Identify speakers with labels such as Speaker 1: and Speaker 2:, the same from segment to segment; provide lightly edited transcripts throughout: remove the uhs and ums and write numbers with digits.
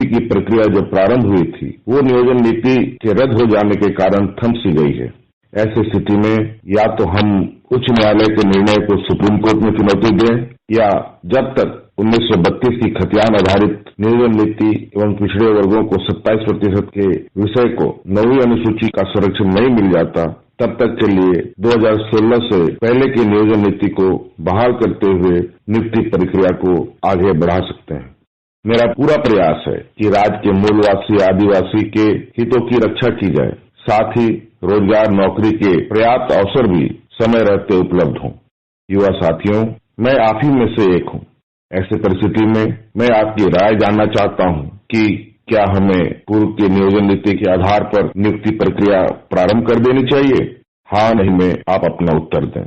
Speaker 1: नियुक्ति की प्रक्रिया जो प्रारंभ हुई थी वो नियोजन नीति के रद्द हो जाने के कारण थम सी गई है। ऐसी स्थिति में या तो हम उच्च न्यायालय के निर्णय को सुप्रीम कोर्ट में चुनौती दें या जब तक 1932 की खतियान आधारित नियोजन नीति एवं पिछड़े वर्गों को 27% के विषय को 9वीं अनुसूची का संरक्षण नहीं मिल जाता तब तक के लिए 2016 से पहले की नियोजन नीति को बहाल करते हुए नियुक्ति प्रक्रिया को आगे बढ़ा सकते हैं। मेरा पूरा प्रयास है कि राज्य के मूलवासी आदिवासी के हितों की रक्षा की जाए, साथ ही रोजगार नौकरी के पर्याप्त अवसर भी समय रहते उपलब्ध हों। युवा साथियों, मैं आप ही में से एक हूं। ऐसी परिस्थिति में मैं आपकी राय जानना चाहता हूं कि क्या हमें पूर्व की नियोजन नीति के आधार पर नियुक्ति प्रक्रिया प्रारंभ कर देनी चाहिए? हाँ नहीं में आप अपना उत्तर दें।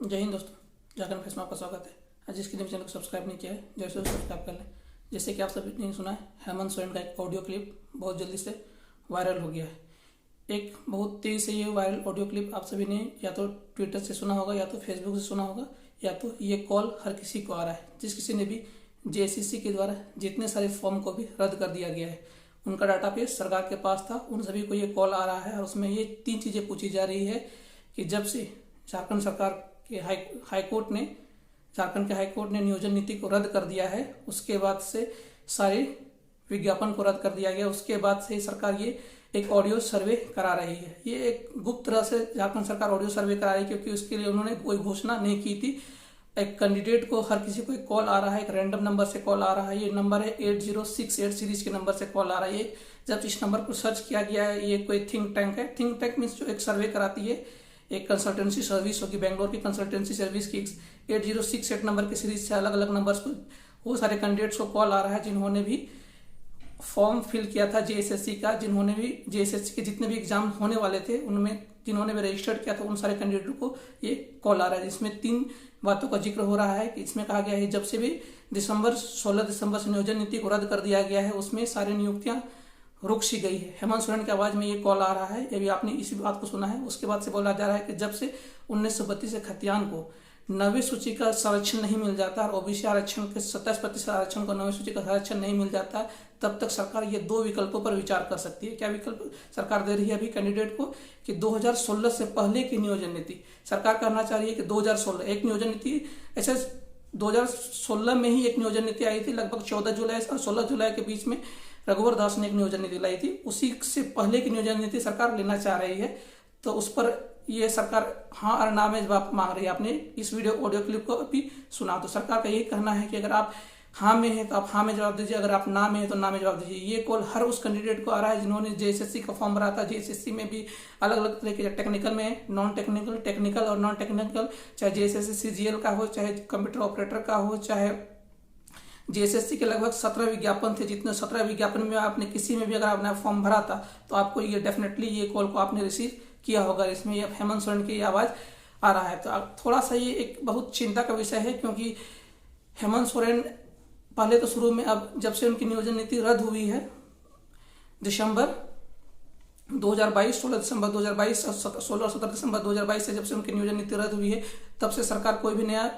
Speaker 2: जय हिंद दोस्तों, झारखंड प्रेस में आपका स्वागत है। जिसके लिए चैनल को सब्सक्राइब नहीं किया है जैसे सब्सक्राइब कर लें। जैसे कि आप सभी ने सुना है, हेमंत सोरेन का एक ऑडियो क्लिप बहुत जल्दी से वायरल हो गया है। एक बहुत तेजी से ये वायरल ऑडियो क्लिप आप सभी ने या तो ट्विटर से सुना होगा या तो फेसबुक से सुना होगा या तो ये कॉल हर किसी को आ रहा है। जिस किसी ने भी जेएसएससी के द्वारा जितने सारे फॉर्म को भी रद्द कर दिया गया है, उनका डाटाबेस सरकार के पास था, उन सभी को ये कॉल आ रहा है और उसमें ये 3 चीज़ें पूछी जा रही है कि जब से झारखंड सरकार के झारखंड के हाईकोर्ट ने नियोजन नीति को रद्द कर दिया है, उसके बाद से सारे विज्ञापन को रद्द कर दिया गया, उसके बाद से सरकार ये एक ऑडियो सर्वे करा रही है। ये एक गुप्त तरह से झारखंड सरकार ऑडियो सर्वे करा रही है क्योंकि उसके लिए उन्होंने कोई घोषणा नहीं की थी। एक कैंडिडेट को हर किसी को एक कॉल आ रहा है, एक रैंडम नंबर से कॉल आ रहा है। ये नंबर है 8068 सीरीज के नंबर से कॉल आ रहा है। जब इस नंबर को सर्च किया गया है, ये कोई थिंक टैंक है। थिंक टैंक मीन्स जो एक सर्वे कराती है, एक कंसल्टेंसी सर्विस होगी, बेंगलोर की कंसल्टेंसी सर्विस की 8068 नंबर की सीरीज से अलग अलग नंबर्स को वो सारे कैंडिडेट्स को कॉल आ रहा है जिन्होंने भी फॉर्म फिल किया था जेएसएससी का, जिन्होंने भी जेएसएससी के जितने भी एग्जाम होने वाले थे उनमें जिन्होंने भी रजिस्टर्ड किया था, उन सारे कैंडिडेटों को ये कॉल आ रहा है। जिसमें 3 बातों का जिक्र हो रहा है कि इसमें कहा गया है जब से भी 16 दिसंबर से नियोजन नीति को रद्द कर दिया गया है उसमें सारी नियुक्तियां रुक सी गई है। हेमंत सोरेन की आवाज में ये कॉल आ रहा है, ये भी आपने इसी बात को सुना है। उसके बाद से बोला जा रहा है कि जब से 1932 से खतियान को 9वीं सूची का संरक्षण नहीं मिल जाता और ओबीसी आरक्षण के 27% आरक्षण को 9वीं सूची का संरक्षण नहीं मिल जाता, तब तक सरकार ये 2 विकल्पों पर विचार कर सकती है। क्या विकल्प सरकार दे रही है अभी कैंडिडेट को कि 2016 से पहले की नियोजन नीति सरकार करना चाह रही है कि 2016 एक नियोजन नीति ऐसे 2016 में ही एक नियोजन नीति आई थी, लगभग 14 जुलाई और 16 जुलाई के बीच में रघुवर दास ने एक नियोजन नीति लाई थी। उसी से पहले की नियोजन नीति सरकार लेना चाह रही है, तो उस पर ये सरकार हाँ और ना में जवाब मांग रही है। आपने इस ऑडियो क्लिप को अभी सुना, तो सरकार का यही कहना है कि अगर आप हाँ में है तो आप हाँ में जवाब दीजिए, अगर आप ना में है तो ना में जवाब दीजिए। ये कॉल हर उस कैंडिडेट को आ रहा है जिन्होंने जेएसएससी का फॉर्म भरा था। जेएसएससी में भी अलग अलग तरह के टेक्निकल में, नॉन टेक्निकल, टेक्निकल और नॉन टेक्निकल, चाहे जेएसएससी सीजीएल का हो, चाहे कंप्यूटर ऑपरेटर का हो, चाहे जेएसएससी के लगभग 17 विज्ञापन थे। जितने 17 विज्ञापन में आपने किसी में भी अगर आपने फॉर्म भरा था तो आपको ये डेफिनेटली ये कॉल को आपने रिसीव किया होगा। इसमें ये हेमंत सोरेन की आवाज आ रहा है। तो थोड़ा सा ये एक बहुत चिंता का विषय है क्योंकि हेमंत सोरेन पहले तो शुरू में, अब जब से उनकी नियोजन नीति रद्द हुई है दिसंबर 2022, 16 दिसंबर 2022, 16 और 17 दिसंबर 2022 से जब से उनकी नियोजन नीति रद्द हुई है तब से सरकार कोई भी नया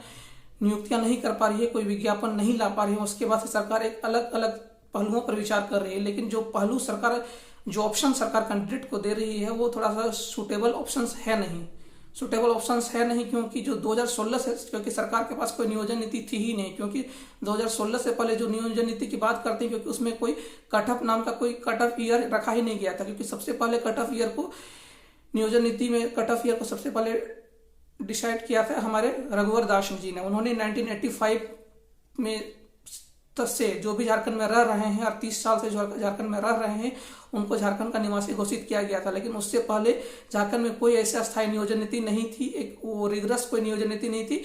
Speaker 2: नियुक्तियां नहीं कर पा रही है, कोई विज्ञापन नहीं ला पा रही है। उसके बाद से सरकार एक अलग अलग पहलुओं पर विचार कर रही है, लेकिन जो पहलू सरकार, जो ऑप्शन सरकार कैंडिडेट को दे रही है वो थोड़ा सा सुटेबल ऑप्शंस है नहीं क्योंकि जो 2016 से, क्योंकि सरकार के पास कोई नियोजन नीति थी ही नहीं, क्योंकि 2016 से पहले जो नियोजन नीति की बात करते हैं क्योंकि उसमें कोई कट ऑफ नाम का कोई कट ऑफ ईयर रखा ही नहीं गया था। क्योंकि सबसे पहले कट ऑफ ईयर को नियोजन नीति में कट ऑफ ईयर को सबसे पहले डिसाइड किया था हमारे रघुवर दास जी ने। उन्होंने 1985 में से जो भी झारखंड में रह रहे हैं और 30 साल से जो झारखंड में रह रहे हैं उनको झारखंड का निवासी घोषित किया गया था। लेकिन उससे पहले झारखंड में कोई ऐसी अस्थायी नियोजन नीति नहीं थी, एक वो रिगरस कोई नियोजन नीति नहीं थी।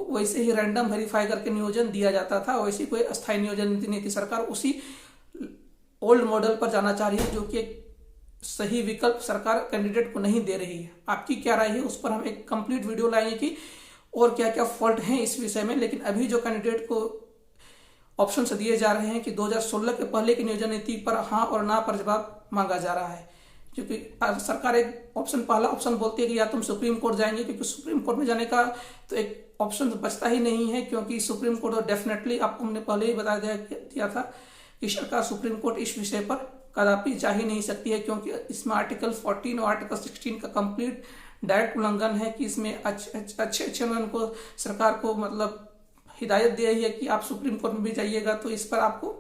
Speaker 2: वैसे ही रैंडम वेरीफाई करके नियोजन दिया जाता था, वैसी कोई अस्थायी नियोजन नीति नहीं थी। सरकार उसी ओल्ड मॉडल पर जाना चाह रही है जो कि एक सही विकल्प सरकार कैंडिडेट को नहीं दे रही है। आपकी क्या राय है उस पर हम एक कंप्लीट वीडियो लाएंगे कि और क्या क्या फॉल्ट हैं इस विषय में। लेकिन अभी जो कैंडिडेट को ऑप्शन दिए जा रहे हैं कि 2016 के पहले की नियोजन नीति पर हाँ और ना पर जवाब मांगा जा रहा है, क्योंकि सरकार एक पहला ऑप्शन बोलती है कि या तुम सुप्रीम कोर्ट जाएंगे, क्योंकि सुप्रीम कोर्ट में जाने का तो एक ऑप्शन बचता ही नहीं है, क्योंकि सुप्रीम कोर्ट और डेफिनेटली आपको हमने पहले ही बता दिया था कि सरकार सुप्रीम कोर्ट इस विषय पर कदापि जा ही नहीं सकती है, क्योंकि इसमें आर्टिकल 14 और आर्टिकल 16 का कंप्लीट डायरेक्ट उल्लंघन है कि इसमें अच्छे में उनको सरकार को मतलब हिदायत दी है कि आप सुप्रीम कोर्ट में भी जाइएगा तो इस पर आपको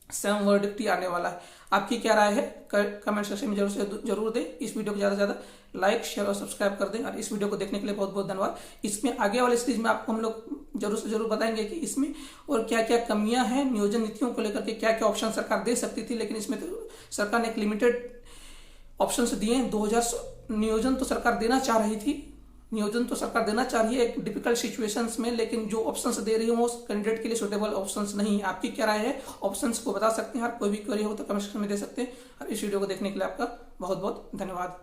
Speaker 2: सेम वर्डिक्ट ही आने वाला है। आपकी क्या राय है कमेंट सेक्शन में जरूर दें। इस वीडियो को ज़्यादा से ज़्यादा लाइक, शेयर और सब्सक्राइब कर दें। और इस वीडियो को देखने के लिए बहुत बहुत धन्यवाद। इसमें आगे वाले सीरीज में आपको हम लोग जरूर से जरूर बताएंगे कि इसमें और क्या क्या कमियां हैं, नियोजन नीतियों को लेकर के क्या क्या ऑप्शन सरकार दे सकती थी, लेकिन इसमें तो सरकार ने एक लिमिटेड ऑप्शन दिए हैं। 2000 नियोजन तो सरकार देना चाह रही थी, नियोजन तो सरकार देना चाह रही है एक डिफिकल्ट सिचुएशंस में, लेकिन जो ऑप्शंस दे रही है वो कैंडिडेट के लिए सुटेबल ऑप्शंस नहीं है। आपकी क्या राय है, ऑप्शंस को बता सकते हैं। और कोई भी क्वेरी हो तो कमेंट सेक्शन में दे सकते हैं। और इस वीडियो को देखने के लिए आपका बहुत बहुत धन्यवाद।